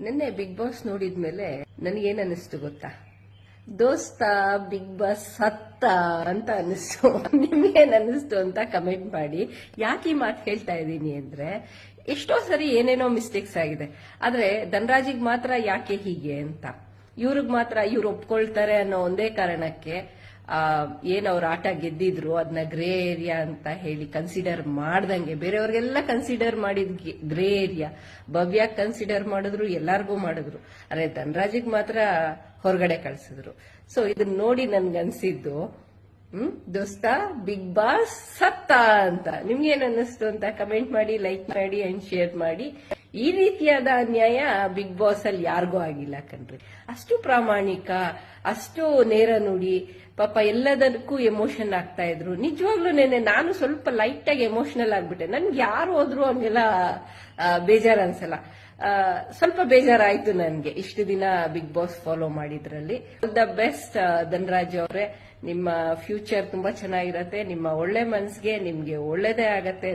ನಿನ್ನೆ big boss ನೋಡಿದ್ಮೇಲೆ ನನಗೇನ್ ಅನಿಸ್ತು ಗೊತ್ತಾ, ದೋಸ್ತ ಬಿಗ್ ಬಾಸ್ ಸತ್ತ ಅಂತ ಅನಿಸ್ತು. ನಿಮ್ಗೇನ್ ಅನಿಸ್ತು ಅಂತ ಕಮೆಂಟ್ ಮಾಡಿ. ಯಾಕೆ ಈ ಮಾತು ಹೇಳ್ತಾ ಇದ್ದೀನಿ ಅಂದ್ರೆ, ಎಷ್ಟೋ ಸರಿ ಏನೇನೋ ಮಿಸ್ಟೇಕ್ಸ್ ಆಗಿದೆ, ಆದ್ರೆ ಧನರಾಜಿಗ್ ಮಾತ್ರ ಯಾಕೆ ಹೀಗೆ ಅಂತ, ಇವ್ರಿಗ್ ಮಾತ್ರ ಇವ್ರು ಒಪ್ಕೊಳ್ತಾರೆ ಅನ್ನೋ ಒಂದೇ ಕಾರಣಕ್ಕೆ ಏನ್ ಅವ್ರ ಆಟ ಗೆದ್ದಿದ್ರು ಅದನ್ನ ಗ್ರೇ ಏರಿಯಾ ಅಂತ ಹೇಳಿ ಕನ್ಸಿಡರ್ ಮಾಡ್ದಂಗೆ, ಬೇರೆಯವ್ರಿಗೆಲ್ಲ ಕನ್ಸಿಡರ್ ಮಾಡಿದ್ ಗ್ರೇ ಏರಿಯಾ, ಭವ್ಯ ಕನ್ಸಿಡರ್ ಮಾಡಿದ್ರು, ಎಲ್ಲಾರ್ಗೂ ಮಾಡಿದ್ರು, ಅರೆ ಧನರಾಜಿಗ್ ಮಾತ್ರ ಹೊರಗಡೆ ಕಳ್ಸಿದ್ರು. ಸೊ ಇದನ್ನ ನೋಡಿ ನನ್ಗನ್ಸಿದ್ದು, ದೋಸ್ತ ಬಿಗ್ ಬಾಸ್ ಸತ್ತ ಅಂತ. ನಿಮ್ಗೇನ್ ಅನ್ನಿಸ್ತು ಅಂತ ಕಮೆಂಟ್ ಮಾಡಿ, ಲೈಕ್ ಮಾಡಿ ಅಂಡ್ ಶೇರ್ ಮಾಡಿ. ಈ ರೀತಿಯಾದ ಅನ್ಯಾಯ ಬಿಗ್ ಬಾಸ್ ಅಲ್ಲಿ ಯಾರಿಗೂ ಆಗಿಲ್ಲ ಕಣ್ರಿ. ಅಷ್ಟು ಪ್ರಾಮಾಣಿಕ, ಅಷ್ಟು ನೇರ ನುಡಿ, ಪಾಪ ಎಲ್ಲದಕ್ಕೂ ಎಮೋಷನ್ ಆಗ್ತಾ ಇದ್ರು. ನಿಜವಾಗ್ಲೂ ನಾನು ಸ್ವಲ್ಪ ಲೈಟ್ ಆಗಿ ಎಮೋಷನಲ್ ಆಗ್ಬಿಟ್ಟೆ. ನನ್ಗೆ ಯಾರು ಹೋದ್ರು ಹಂಗೆಲ್ಲ ಬೇಜಾರ್ ಅನ್ಸಲ್ಲ. ಸ್ವಲ್ಪ ಬೇಜಾರಾಯ್ತು ನನ್ಗೆ ಇಷ್ಟು ದಿನ ಬಿಗ್ ಬಾಸ್ ಫಾಲೋ ಮಾಡಿದ್ರಲ್ಲಿ. ದ ಬೆಸ್ಟ್ ಧನರಾಜ್ ಅವರೇ, ನಿಮ್ಮ ಫ್ಯೂಚರ್ ತುಂಬಾ ಚೆನ್ನಾಗಿರತ್ತೆ. ನಿಮ್ಮ ಒಳ್ಳೆ ಮನ್ಸಿಗೆ ನಿಮ್ಗೆ ಒಳ್ಳೇದೇ ಆಗತ್ತೆ.